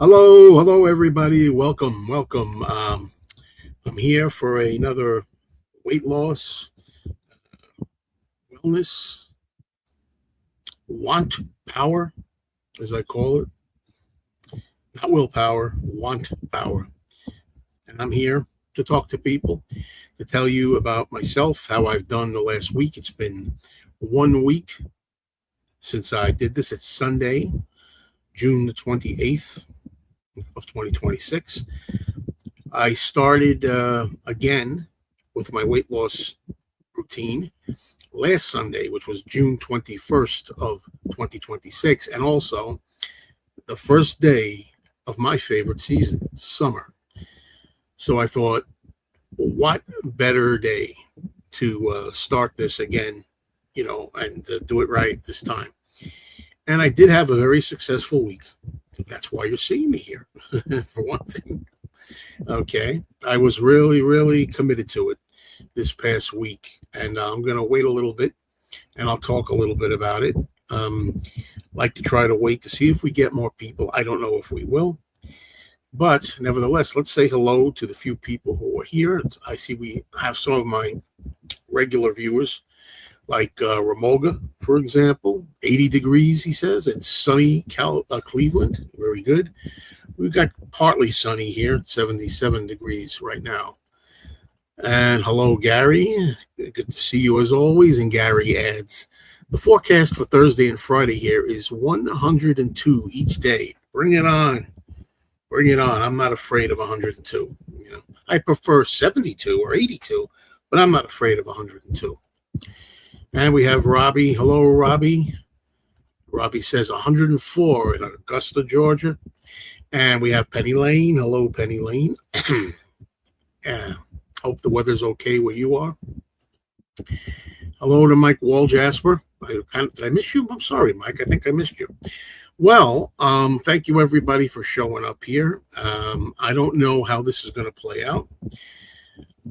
Hello, everybody. Welcome. I'm here for another weight loss, wellness, want power, as I call it. Not willpower, want power. And I'm here to talk to people, to tell you about myself, how I've done the last week. It's been 1 week since I did this. It's Sunday, June the 28th of 2026. I started again with my weight loss routine last Sunday, which was June 21st of 2026, and also the first day of my favorite season, summer. So I thought, what better day to start this again, and do it right this time. And I did have a very successful week. That's why you're seeing me here, for one thing. Okay. I was really, really committed to it this past week, and I'm going to wait a little bit and I'll talk a little bit about it. Like to try to wait to see if we get more people. I don't know if we will, but nevertheless, let's say hello to the few people who are here. I see we have some of my regular viewers, like Ramoga, for example. 80 degrees, he says, in sunny Cleveland. Very good. We've got partly sunny here, 77 degrees right now. And hello, Gary. Good to see you as always. And Gary adds, the forecast for Thursday and Friday here is 102 each day. Bring it on. Bring it on. I'm not afraid of 102. I prefer 72 or 82, but I'm not afraid of 102. And we have Robbie. Hello, Robbie. Robbie says 104 in Augusta, Georgia. And we have Penny Lane. Hello, Penny Lane. And hope the weather's okay where you are. Hello to Mike Walljasper. Did I miss you? I'm sorry, Mike. I think I missed you. Well, thank you, everybody, for showing up here. I don't know how this is going to play out.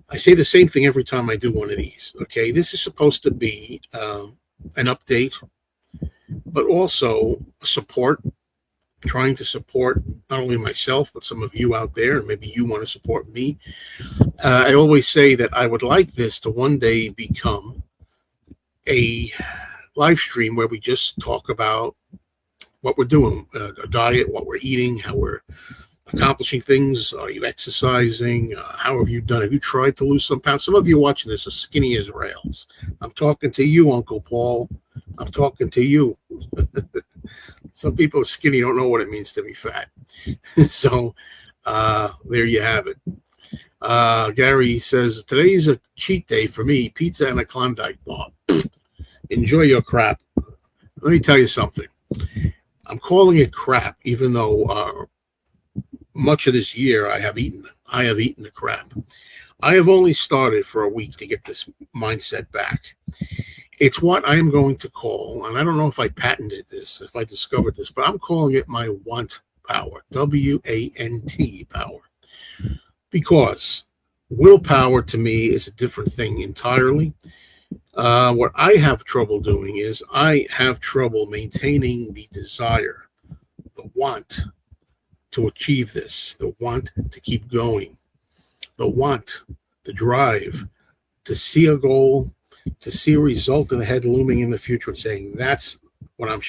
I say the same thing every time I do one of these. Okay, this is supposed to be an update, but also support. Trying to support not only myself, but some of you out there, and maybe you want to support me. I always say that I would like this to one day become a live stream where we just talk about what we're doing, a diet, what we're eating, how we're accomplishing things. Are you exercising? How have you done? Have you tried to lose some pounds? Some of you watching this are skinny as rails. I'm talking to you, Uncle Paul. I'm talking to you. Some people are skinny, don't know what it means to be fat. So there you have it. Gary says, today's a cheat day for me, pizza and a Klondike bar. Enjoy your crap. Let me tell you something. I'm calling it crap, even though much of this year I have eaten the crap. I have only started for a week to get this mindset back. It's what I am going to call, and I don't know if I patented this, if I discovered this, but I'm calling it my want power, W-A-N-T power. Because willpower to me is a different thing entirely. What I have trouble doing is I have trouble maintaining the desire, the want to achieve this, the want to keep going, the want, the drive to see a goal, to see a result in the head looming in the future and saying, that's what I'm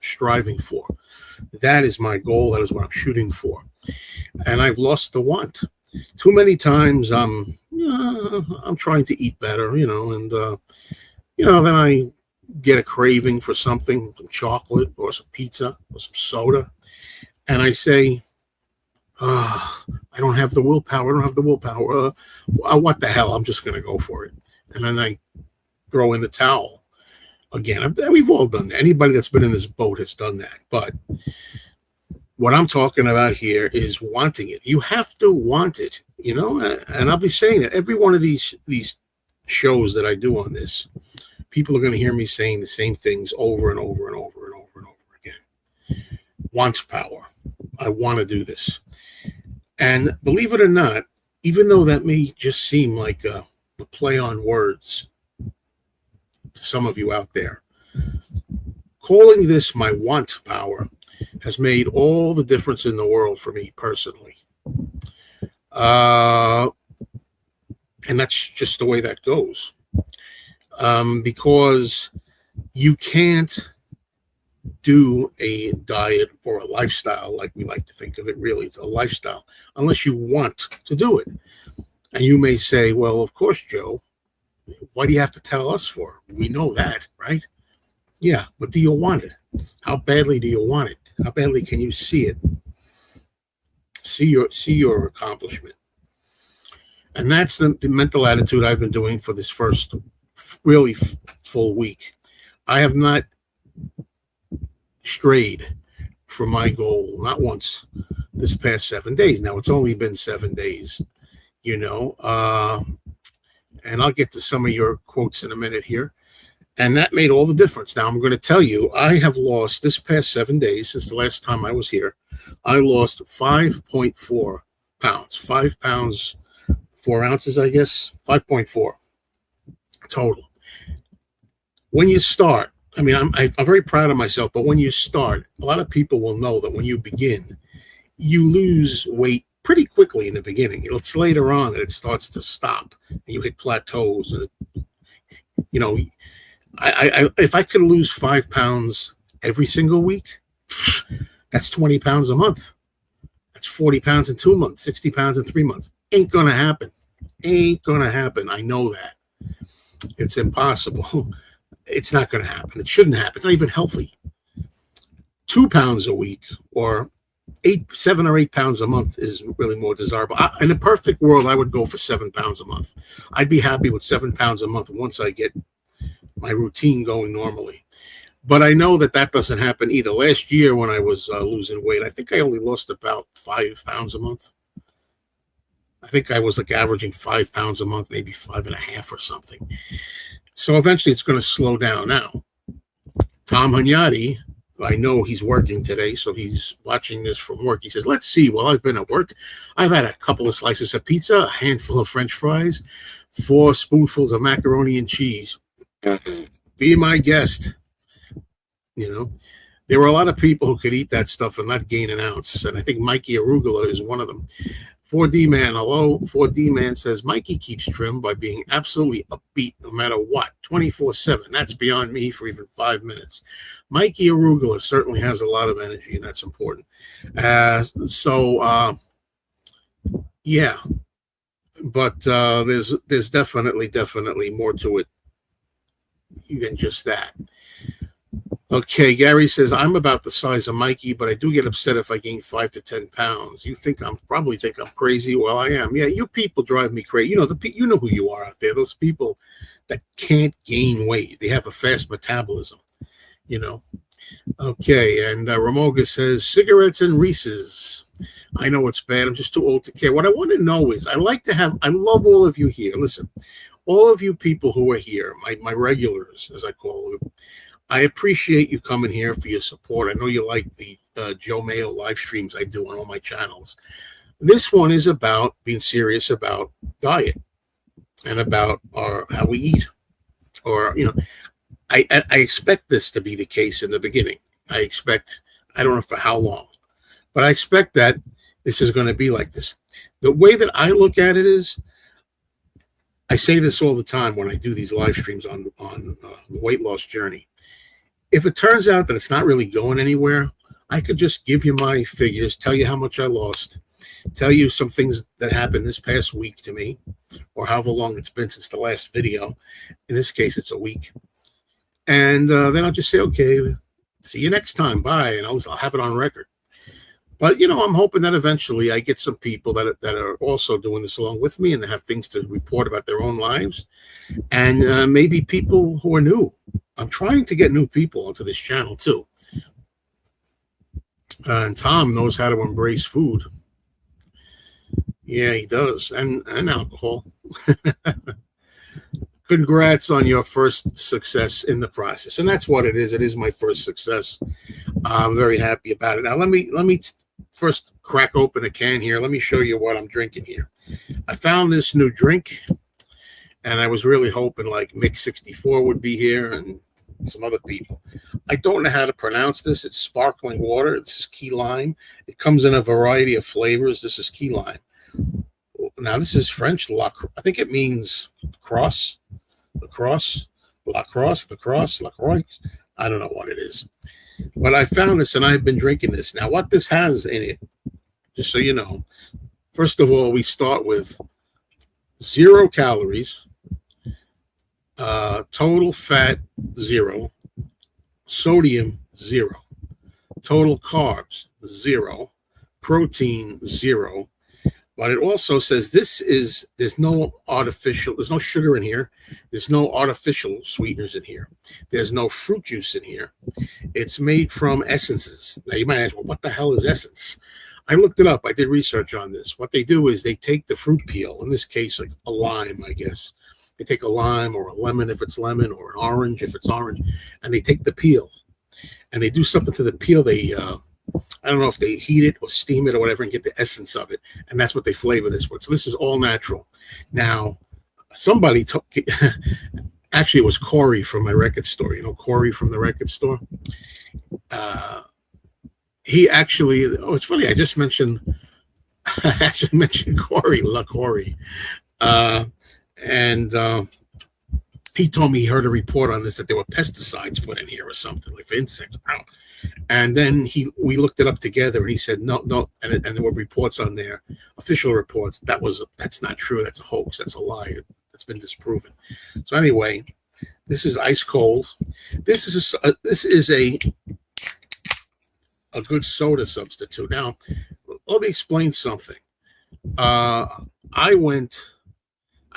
striving for. That is my goal. That is what I'm shooting for. And I've lost the want. Too many times I'm trying to eat better, and then I get a craving for something, some chocolate or some pizza or some soda. And I say, I don't have the willpower. What the hell? I'm just going to go for it. And then I throw in the towel again. We've all done that. Anybody that's been in this boat has done that. But what I'm talking about here is wanting it. You have to want it, and I'll be saying that every one of these shows that I do on this, people are going to hear me saying the same things over and over and over and over and over again. Want power. I want to do this. And believe it or not, even though that may just seem like a play on words to some of you out there, calling this my want power has made all the difference in the world for me personally. And that's just the way that goes. Because you can't do a diet or a lifestyle like we like to think of it. Really, it's a lifestyle unless you want to do it. And you may say, well, of course, Joe, why do you have to tell us for? We know that, right? Yeah, but do you want it? How badly do you want it? How badly can you see it? See your accomplishment. And that's the mental attitude I've been doing for this first really full week. I have not strayed from my goal, not once, this past 7 days. Now, it's only been 7 days, and I'll get to some of your quotes in a minute here. And that made all the difference. Now, I'm going to tell you, I have lost this past 7 days, since the last time I was here, I lost 5.4 pounds, 5 pounds, 4 ounces, I guess, 5.4 total. When you start, I mean, I'm very proud of myself, but when you start, a lot of people will know that when you begin, you lose weight pretty quickly in the beginning. It's later on that it starts to stop and you hit plateaus. And, if I could lose 5 pounds every single week, that's 20 pounds a month. That's 40 pounds in 2 months, 60 pounds in 3 months. Ain't going to happen. Ain't going to happen. I know that. It's impossible. It's not going to happen. It shouldn't happen. It's not even healthy. 2 pounds a week or 7 or 8 pounds a month is really more desirable. In a perfect world, I would go for 7 pounds a month. I'd be happy with 7 pounds a month once I get my routine going normally. But I know that doesn't happen either. Last year when I was losing weight, I think I only lost about 5 pounds a month. I think I was averaging 5 pounds a month, maybe 5.5 or something. So eventually it's going to slow down. Now, Tom Hunyadi, I know he's working today, so he's watching this from work. He says, let's see, while I've been at work, I've had a couple of slices of pizza, a handful of French fries, 4 spoonfuls of macaroni and cheese. Be my guest. There were a lot of people who could eat that stuff and not gain an ounce. And I think Mikey Arugula is one of them. 4D Man, hello. 4D Man says, Mikey keeps trim by being absolutely upbeat no matter what, 24/7. That's beyond me for even 5 minutes. Mikey Arugula certainly has a lot of energy, and that's important. Yeah. But there's definitely more to it than just that. Okay, Gary says, I'm about the size of Mikey, but I do get upset if I gain 5 to 10 pounds. You probably think I'm crazy. Well, I am. Yeah, you people drive me crazy. You know who you are out there. Those people that can't gain weight. They have a fast metabolism, Okay, and Ramoga says, cigarettes and Reese's. I know it's bad. I'm just too old to care. What I want to know is, I love all of you here. Listen, all of you people who are here, my regulars, as I call them, I appreciate you coming here for your support. I know you like the Joe Mayo live streams I do on all my channels. This one is about being serious about diet and about how we eat. I expect this to be the case in the beginning. I don't know for how long, but I expect that this is going to be like this. The way that I look at it is, I say this all the time when I do these live streams on the weight loss journey. If it turns out that it's not really going anywhere, I could just give you my figures, tell you how much I lost, tell you some things that happened this past week to me, or however long it's been since the last video. In this case, it's a week. And then I'll just say, okay, see you next time. Bye. And I'll have it on record. But, I'm hoping that eventually I get some people that are also doing this along with me and that have things to report about their own lives. And maybe people who are new. I'm trying to get new people onto this channel, too. And Tom knows how to embrace food. Yeah, he does. And alcohol. Congrats on your first success in the process. And that's what it is. It is my first success. I'm very happy about it. Now, let me first crack open a can here. Let me show you what I'm drinking here. I found this new drink, and I was really hoping like Mix 64 would be here and some other people. I don't know how to pronounce this. It's sparkling water. This is key lime. It comes in a variety of flavors. This is key lime. Now, this is French. I think it means cross, the cross, la crosse, the cross, la croix. I don't know what it is. But I found this, and I've been drinking this. Now, what this has in it, just so you know, first of all, we start with 0 calories, total fat 0, sodium 0, total carbs 0, protein 0. But it also says there's no sugar in here. There's no artificial sweeteners in here. There's no fruit juice in here. It's made from essences. Now you might ask, well, what the hell is essence? I looked it up. I did research on this. What they do is they take the fruit peel, in this case, like a lime, I guess. They take a lime or a lemon if it's lemon, or an orange if it's orange, and they take the peel and they do something to the peel. They I don't know if they heat it or steam it or whatever and get the essence of it. And that's what they flavor this with. So this is all natural. Now, somebody took actually, it was Corey from my record store. You know, Corey from the record store. He actually, it's funny. I just mentioned Corey, Corey. He told me he heard a report on this, that there were pesticides put in here or something, like for insects. Wow. And then we looked it up together, and he said no, and there were reports on there, official reports. That's not true. That's a hoax. That's a lie. It's been disproven. So anyway, this is ice cold. This is a good soda substitute. Now, let me explain something. I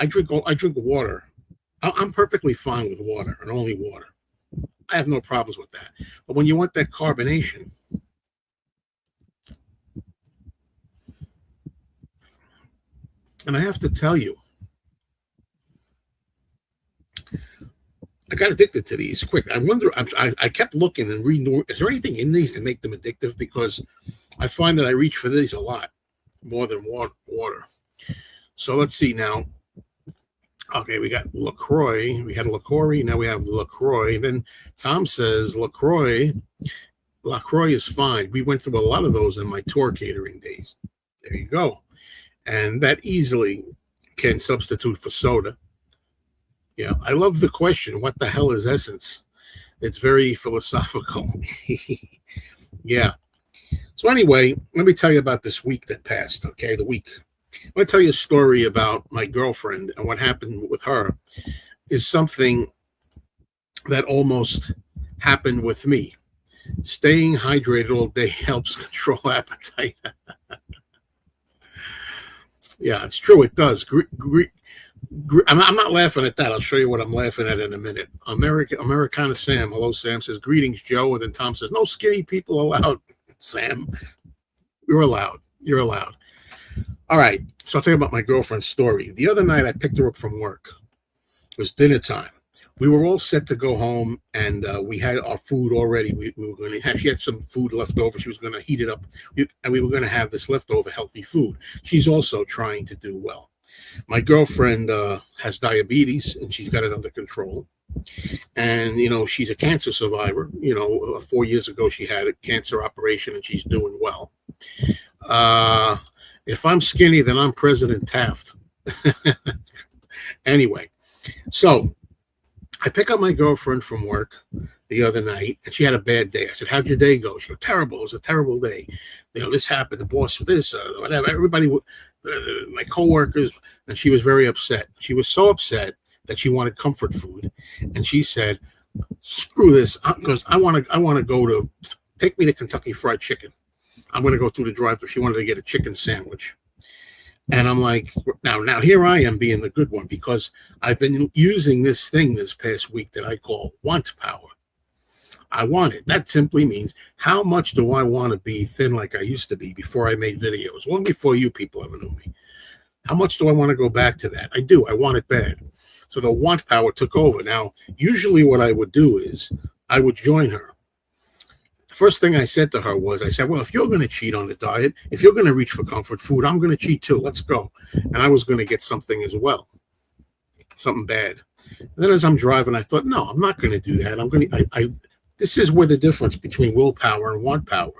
drink water. I'm perfectly fine with water and only water. I have no problems with that. But when you want that carbonation, and I have to tell you, I got addicted to these quick. I wonder, I kept looking and reading, is there anything in these that make them addictive? Because I find that I reach for these a lot, more than water. So let's see now. Okay, we got LaCroix. We had LaCroix. Now we have LaCroix. Then Tom says LaCroix is fine. We went through a lot of those in my tour catering days. There you go. And that easily can substitute for soda. Yeah, I love the question, what the hell is essence? It's very philosophical. Yeah. So anyway, let me tell you about this week that passed, okay, the week. I want to tell you a story about my girlfriend, and what happened with her is something that almost happened with me. Staying hydrated all day helps control appetite. Yeah, it's true. It does. I'm not laughing at that. I'll show you what I'm laughing at in a minute. Americana Sam. Hello, Sam says, greetings, Joe. And then Tom says, no skinny people allowed, Sam. You're allowed. You're allowed. All right. So I'll tell you about my girlfriend's story. The other night, I picked her up from work. It was dinner time. We were all set to go home, and we had our food already. We were going to have, she had some food left over. She was going to heat it up, and we were going to have this leftover healthy food. She's also trying to do well. My girlfriend has diabetes, and she's got it under control. And, you know, she's a cancer survivor. You know, 4 years ago, she had a cancer operation, and she's doing well. If I'm skinny, then I'm President Taft. Anyway, so I pick up my girlfriend from work the other night, and she had a bad day. I said, how'd your day go? She goes, terrible. It was a terrible day. You know, this happened. The boss with this, whatever. Everybody, my coworkers, and she was very upset. She was so upset that she wanted comfort food, and she said, screw this, because I want to go to, take me to Kentucky Fried Chicken. I'm going to go through the drive-thru. She wanted to get a chicken sandwich. And I'm like, now here I am being the good one, because I've been using this thing this past week that I call Wantpower. I want it. That simply means, how much do I want to be thin like I used to be before I made videos? Long before you people ever knew me. How much do I want to go back to that? I do. I want it bad. So the Wantpower took over. Now, usually what I would do is I would join her. The first thing I said to her was, I said, well, if you're going to cheat on the diet, if you're going to reach for comfort food, I'm going to cheat too. Let's go. And I was going to get something as well. something bad. And then as I'm driving, I thought, no, I'm not going to do that. I'm going to, this is where the difference between willpower and want power.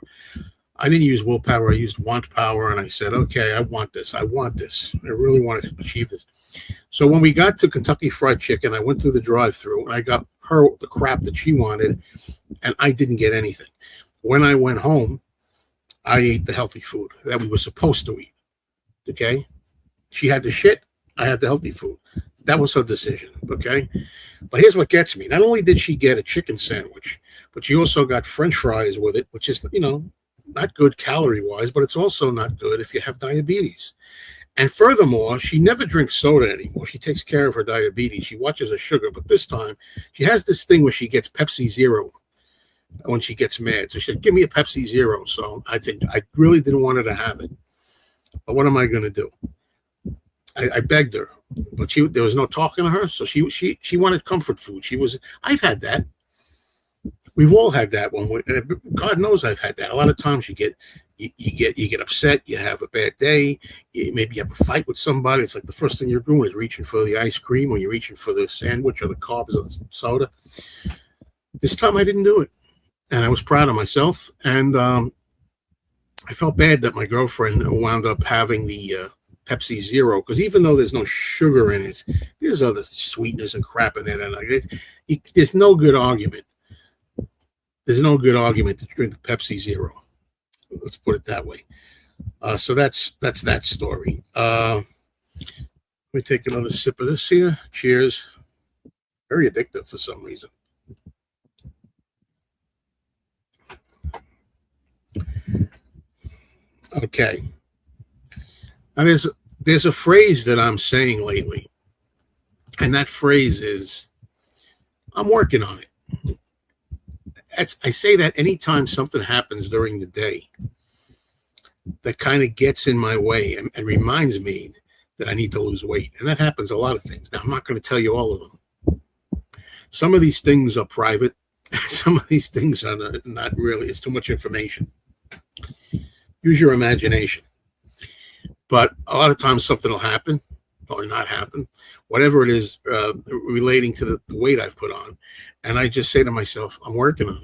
I didn't use willpower. I used Wantpower, and I said, okay, I want this. I want this. I really want to achieve this. So when we got to Kentucky Fried Chicken, I went through the drive-thru, and I got her the crap that she wanted, and I didn't get anything. When I went home, I ate the healthy food that we were supposed to eat. Okay? She had the shit. I had the healthy food. That was her decision. Okay? But here's what gets me. Not only did she get a chicken sandwich, but she also got French fries with it, which is, not good calorie-wise, but it's also not good if you have diabetes. And furthermore, she never drinks soda anymore. She takes care of her diabetes. She watches her sugar, but this time she has this thing where she gets Pepsi Zero when she gets mad. So she said, give me a Pepsi Zero. So I said, I really didn't want her to have it. But what am I going to do? I begged her, but there was no talking to her. So she wanted comfort food. I've had that. We've all had that one. God knows I've had that. A lot of times you get upset. You have a bad day. Maybe you have a fight with somebody. It's like the first thing you're doing is reaching for the ice cream, or you're reaching for the sandwich or the carbs or the soda. This time I didn't do it, and I was proud of myself. And I felt bad that my girlfriend wound up having the Pepsi Zero, because even though there's no sugar in it, there's other sweeteners and crap in it, and there's no good argument. There's no good argument to drink Pepsi Zero. Let's put it that way. So that's that story. Let me take another sip of this here. Cheers. Very addictive for some reason. Okay. Now there's a phrase that I'm saying lately, and that phrase is, I'm working on it. I say that anytime something happens during the day that kind of gets in my way and reminds me that I need to lose weight. And that happens a lot of things. Now, I'm not going to tell you all of them. Some of these things are private. Some of these things are not really. It's too much information. Use your imagination. But a lot of times something will happen or not happen, whatever it is relating to the weight I've put on. And I just say to myself, I'm working on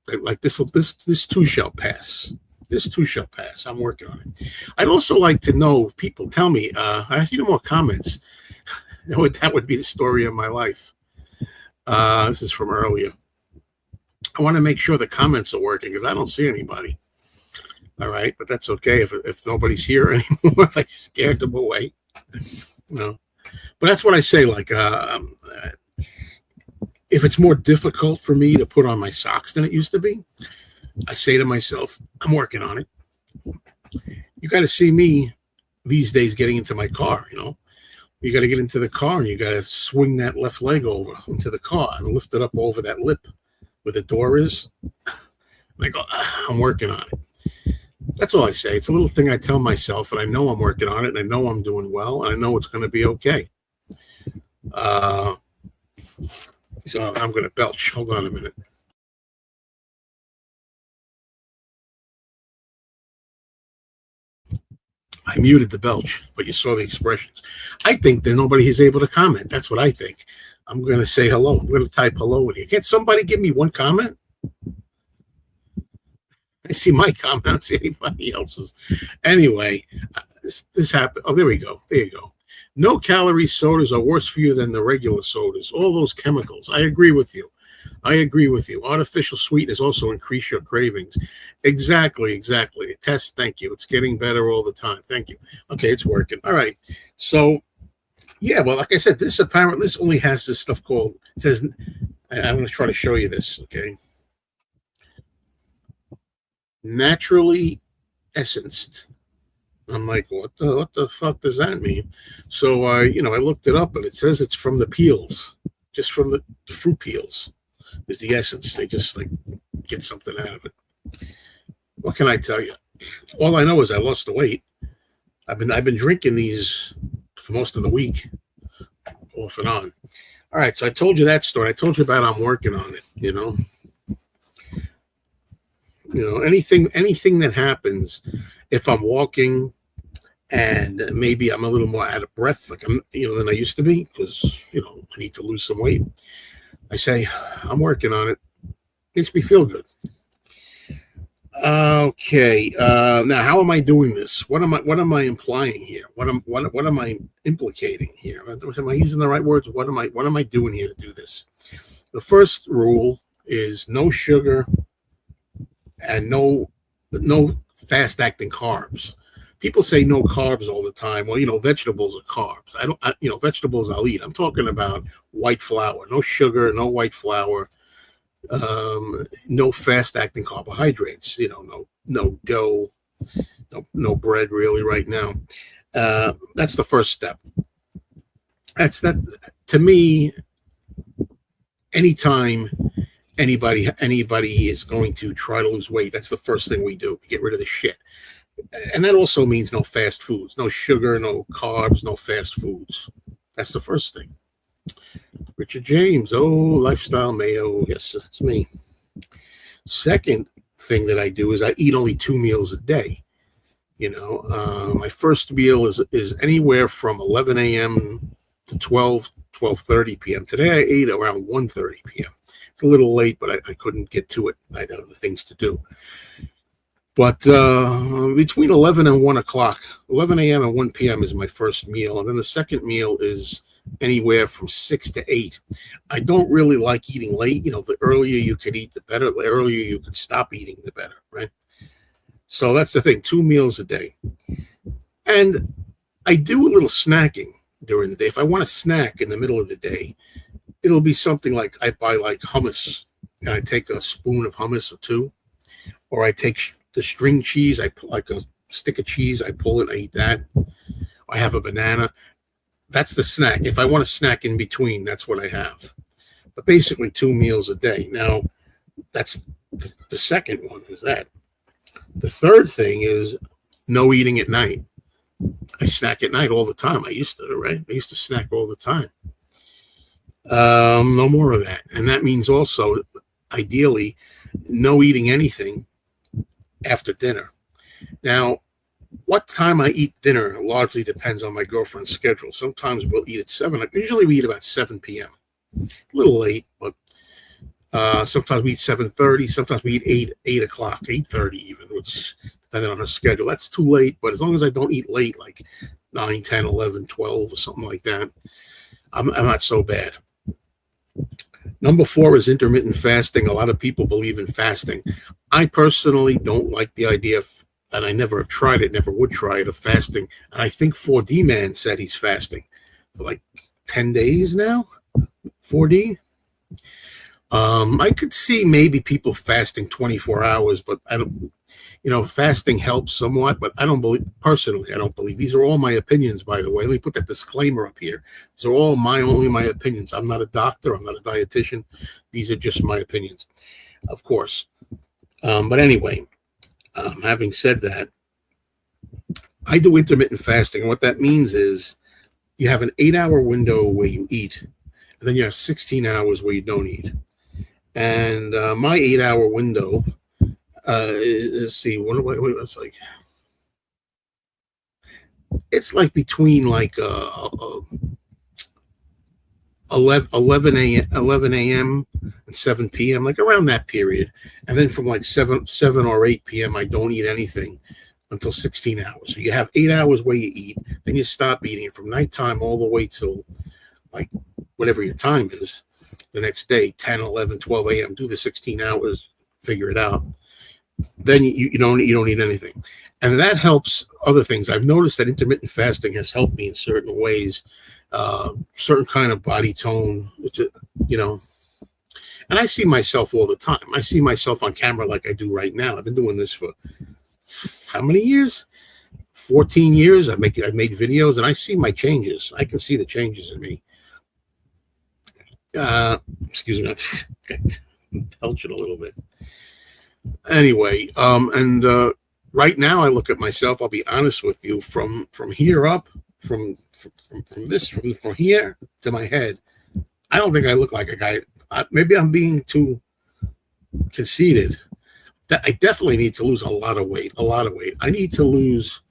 it. Like this too shall pass. This too shall pass. I'm working on it. I'd also like to know, people tell me, I see no more comments. That would be the story of my life. This is from earlier. I want to make sure the comments are working because I don't see anybody. All right, but that's okay if nobody's here anymore. If I scared them away, But that's what I say. Like, if it's more difficult for me to put on my socks than it used to be, I say to myself, I'm working on it. You got to see me these days getting into my car. You got to get into the car and you got to swing that left leg over into the car and lift it up over that lip where the door is. And I go, I'm working on it. That's all I say. It's a little thing I tell myself, and I know I'm working on it, and I know I'm doing well, and I know it's going to be okay. So I'm going to belch. Hold on a minute. I muted the belch, but you saw the expressions. I think that nobody is able to comment. That's what I think. I'm going to say hello. I'm going to type hello in here. Can't somebody give me one comment? I see my comment. I don't see anybody else's. Anyway, this happened. Oh, there we go. There you go. No calorie sodas are worse for you than the regular sodas. All those chemicals. I agree with you. Artificial sweeteners also increase your cravings. Exactly. Test, thank you. It's getting better all the time. Thank you. Okay, it's working. All right. So, yeah, well, like I said, this only has this stuff called, it says, I'm going to try to show you this, okay? Naturally essenced. I'm like, what the fuck does that mean? So I looked it up, and it says it's from the peels, just from the fruit peels is the essence. They just like get something out of it. What can I tell you? All I know is I lost the weight. I've been drinking these for most of the week, off and on. All right, so I told you that story. I told you about I'm working on it. Anything that happens, if I'm walking, and maybe I'm a little more out of breath, like than I used to be, because I need to lose some weight. I say, I'm working on it. Makes me feel good. Okay. Now, how am I doing this? What am I implying here? What am I implicating here? Am I using the right words? What am I doing here to do this? The first rule is no sugar and no fast acting carbs. People say no carbs all the time. Well, vegetables are carbs. Vegetables I'll eat. I'm talking about white flour, no sugar, no white flour, no fast acting carbohydrates. No dough, no bread really right now. That's the first step. That's that to me. Anytime anybody is going to try to lose weight, that's the first thing we do. We get rid of the shit. And that also means no fast foods, no sugar, no carbs, no fast foods. That's the first thing. Richard James, lifestyle mayo. Yes, that's me. Second thing that I do is I eat only 2 meals a day. My first meal is anywhere from 11 a.m. to 12:30 p.m. Today I ate around 1:30 p.m. It's a little late, but I couldn't get to it. I had other things to do. But between 11 and 1 o'clock, 11 a.m. and 1 p.m. is my first meal. And then the second meal is anywhere from 6 to 8. I don't really like eating late. The earlier you can eat, the better. The earlier you can stop eating, the better, right? So that's the thing, 2 meals a day. And I do a little snacking during the day. If I want to snack in the middle of the day, it'll be something like I buy like hummus, and I take a spoon of hummus or two, or I take the string cheese. I put like a stick of cheese. I pull it. I eat that. I have a banana. That's the snack. If I want to snack in between, that's what I have. But basically 2 meals a day. Now, that's the second one is that. The third thing is no eating at night. I snack at night all the time. I used to, right? I used to snack all the time. No more of that. And that means also, ideally, no eating anything after dinner. Now, what time I eat dinner largely depends on my girlfriend's schedule. Sometimes we'll eat at 7. Usually we eat about 7 p.m. A little late, but sometimes we eat 7:30. Sometimes we eat 8 o'clock, 8:30 even, which depending on her schedule. That's too late, but as long as I don't eat late, like 9, 10, 11, 12, or something like that, I'm not so bad. Number 4 is intermittent fasting. A lot of people believe in fasting. I personally don't like the idea of, and I never have tried it, never would try it, of fasting. And I think 4D Man said he's fasting for like 10 days now. 4D. I could see maybe people fasting 24 hours, but I don't, fasting helps somewhat, but I don't believe, personally, I don't believe. These are all my opinions, by the way. Let me put that disclaimer up here. These are all only my opinions. I'm not a doctor. I'm not a dietitian. These are just my opinions, of course. But anyway, having said that, I do intermittent fasting. And what that means is you have an 8-hour window where you eat, and then you have 16 hours where you don't eat. And my 8-hour window, let's see, it's like? It's like between like 11 a.m. and 7 p.m., like around that period. And then from like 7 or 8 p.m., I don't eat anything until 16 hours. So you have 8 hours where you eat, then you stop eating from nighttime all the way till like whatever your time is. The next day, 10, 11, 12 a.m., do the 16 hours, figure it out. Then you don't eat anything. And that helps other things. I've noticed that intermittent fasting has helped me in certain ways, certain kind of body tone, and I see myself all the time. I see myself on camera like I do right now. I've been doing this for how many years? 14 years. I've made videos, and I see my changes. I can see the changes in me. Excuse me, I'm belching a little bit. Anyway, and right now I look at myself. I'll be honest with you. From here up, from here to my head, I don't think I look like a guy. Maybe I'm being too conceited. I definitely need to lose a lot of weight. I need to lose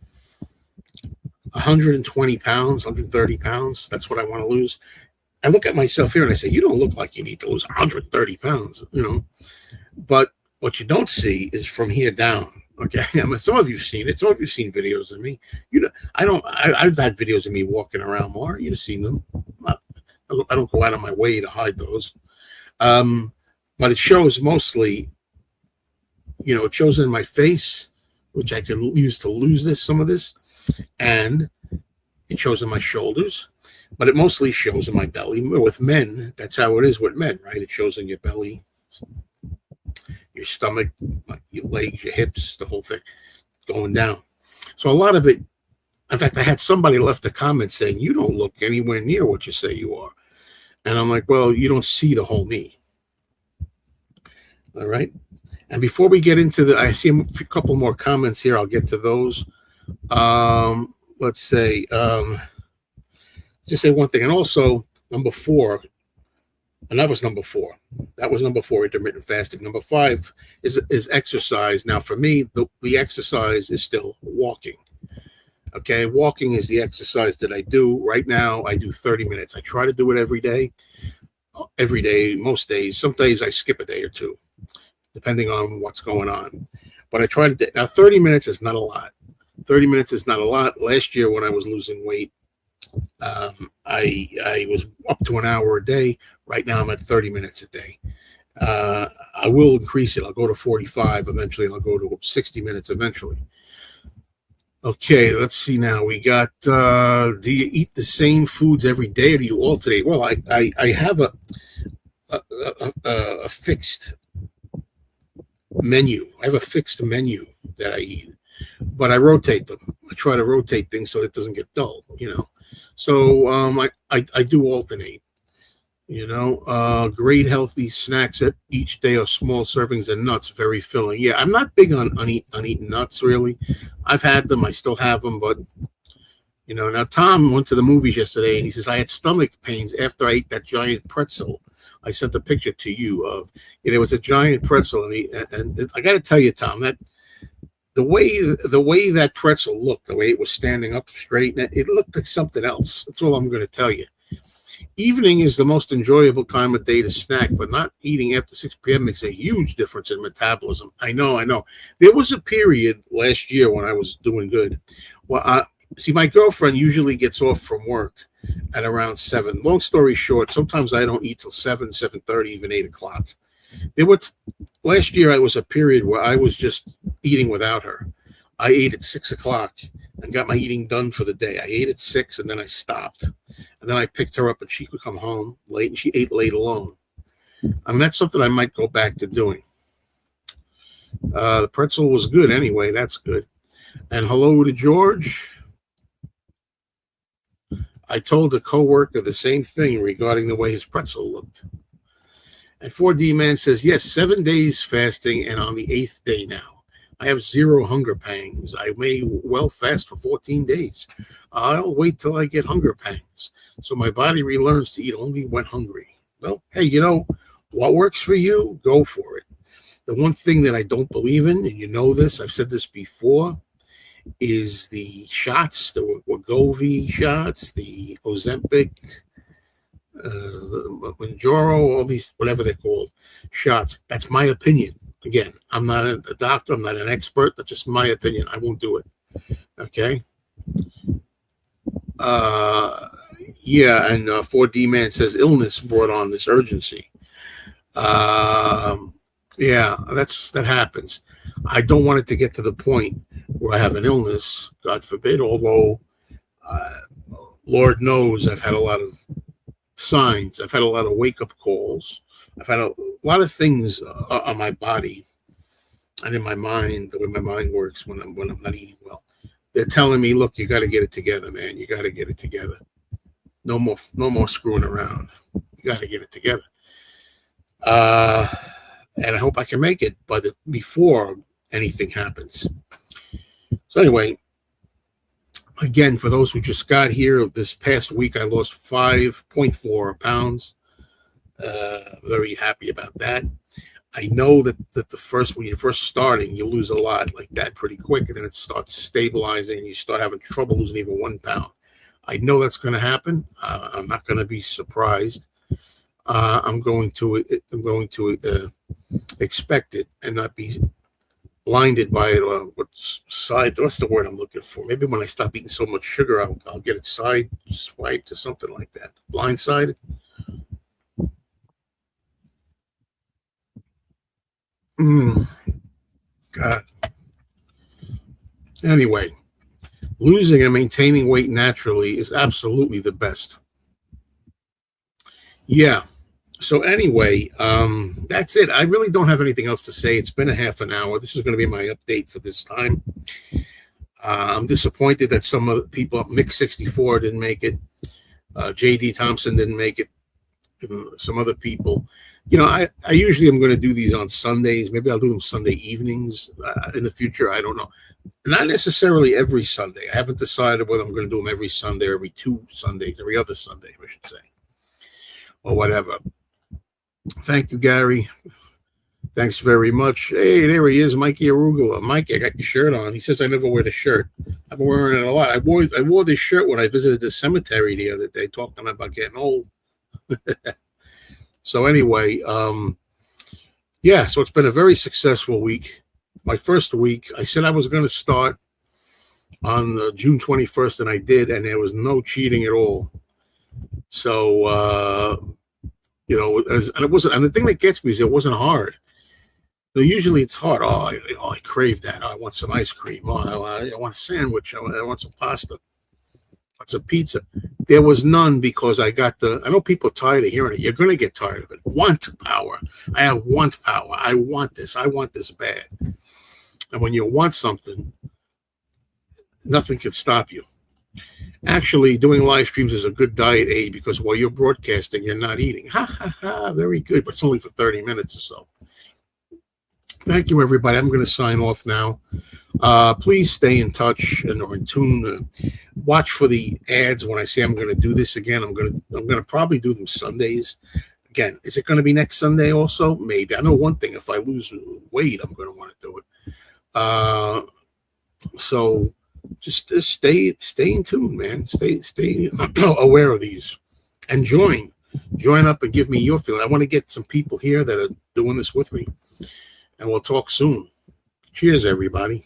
120 pounds, 130 pounds. That's what I want to lose. I look at myself here and I say, you don't look like you need to lose 130 pounds, But what you don't see is from here down. Okay, I mean, some of you've seen it. Some of you've seen videos of me. I don't. I've had videos of me walking around more. You've seen them. I don't go out of my way to hide those. But it shows mostly. It shows in my face, which I could use to lose some of this, and it shows in my shoulders. But it mostly shows in my belly. With men, that's how it is with men, right? It shows in your belly, your stomach, your legs, your hips, the whole thing going down. So a lot of it, in fact, I had somebody left a comment saying, you don't look anywhere near what you say you are. And I'm like, well, you don't see the whole me. All right. And before we get into I see a couple more comments here. I'll get to those. Let's say, just say one thing. And also, number 4, and that was number 4. That was number 4, intermittent fasting. Number 5 is exercise. Now, for me, the exercise is still walking. Okay, walking is the exercise that I do. Right now, I do 30 minutes. I try to do it every day, most days. Some days I skip a day or two, depending on what's going on. But I try to, now 30 minutes is not a lot. 30 minutes is not a lot. Last year when I was losing weight, I was up to an hour a day. Right now I'm at 30 minutes a day. I will increase it. I'll go to 45 eventually. I'll go to 60 minutes eventually. Okay, let's see now. We got, do you eat the same foods every day or do you alternate? Well, I have a fixed menu. I have a fixed menu that I eat, but I rotate them. I try to rotate things so it doesn't get dull, So I do alternate. Great healthy snacks at each day or small servings of nuts, very filling. Yeah, I'm not big on eating nuts really. I've had them, I still have them, but now Tom went to the movies yesterday and he says I had stomach pains after I ate that giant pretzel. I sent a picture to you of it was a giant pretzel, and I got to tell you, Tom, that the way that pretzel looked, the way it was standing up straight, it looked like something else. That's all I'm going to tell you. Evening is the most enjoyable time of day to snack, but not eating after 6 p.m. makes a huge difference in metabolism. I know. There was a period last year when I was doing good. Well, see, my girlfriend usually gets off from work at around 7. Long story short, sometimes I don't eat till 7, 7:30, even 8 o'clock. Last year, I was a period where I was just eating without her. I ate at 6 o'clock and got my eating done for the day. I ate at 6 and then I stopped. And then I picked her up and she could come home late and she ate late alone. I mean, that's something I might go back to doing. The pretzel was good anyway. That's good. And hello to George. I told a coworker the same thing regarding the way his pretzel looked. And 4D Man says, yes, 7 days fasting and on the 8th day now. I have 0 hunger pangs. I may well fast for 14 days. I'll wait till I get hunger pangs. So my body relearns to eat only when hungry. Well, hey, what works for you? Go for it. The one thing that I don't believe in, and this, I've said this before, is the shots, the Wegovy shots, the Ozempic, Manjaro, all these, whatever they're called, shots. That's my opinion. Again, I'm not a doctor. I'm not an expert. That's just my opinion. I won't do it. Okay. Yeah. And 4D Man says illness brought on this urgency. Yeah, that happens. I don't want it to get to the point where I have an illness, God forbid, although Lord knows I've had a lot of signs. I've had a lot of wake-up calls. I've had a lot of things on my body and in my mind, the way my mind works when I'm not eating well. They're telling me, look, you got to get it together, man. You got to get it together. No more screwing around. You got to get it together. And I hope I can make it before anything happens. So anyway, again, for those who just got here, this past week I lost 5.4 pounds. Very happy about that. I know that the first when you're first starting, you lose a lot like that pretty quick, and then it starts stabilizing, and you start having trouble losing even 1 pound. I know that's going to happen. I'm not going to be surprised. I'm going to expect it and not be blinded by it. What's the word I'm looking for? Maybe when I stop eating so much sugar, I'll get it side swiped or something like that. Blindsided. Mm, God. Anyway, losing and maintaining weight naturally is absolutely the best. Yeah. So anyway, that's it. I really don't have anything else to say. It's been a half an hour. This is going to be my update for this time. I'm disappointed that some of the people, Mick64 didn't make it. JD Thompson didn't make it. Some other people. I usually am going to do these on Sundays. Maybe I'll do them Sunday evenings in the future. I don't know. Not necessarily every Sunday. I haven't decided whether I'm going to do them every Sunday or every 2 Sundays, every other Sunday, I should say, or whatever. Thank you, Gary. Thanks very much. Hey, there he is, Mikey Arugula. Mike, I got your shirt on. He says I never wear the shirt. I've been wearing it a lot. I wore this shirt when I visited the cemetery the other day, talking about getting old. So anyway, yeah, so it's been a very successful week. My first week, I said I was going to start on June 21st, and I did, and there was no cheating at all. So, and it wasn't, and the thing that gets me is it wasn't hard. So usually it's hard. I crave that. Oh, I want some ice cream. Oh, I want a sandwich. I want some pasta. I want some pizza. There was none because I know people are tired of hearing it. You're going to get tired of it. Wantpower. I have Wantpower. I want this. I want this bad. And when you want something, nothing can stop you. Actually, doing live streams is a good diet aid because while you're broadcasting, you're not eating. Ha, ha, ha. Very good. But it's only for 30 minutes or so. Thank you, everybody. I'm going to sign off now. Please stay in touch and or in tune. Watch for the ads when I say I'm going to do this again. I'm going to probably do them Sundays. Again, is it going to be next Sunday also? Maybe. I know one thing. If I lose weight, I'm going to want to do it. So just stay in tune, man. Stay aware of these and join up and give me your feeling. I want to get some people here that are doing this with me. And we'll talk soon. Cheers, everybody.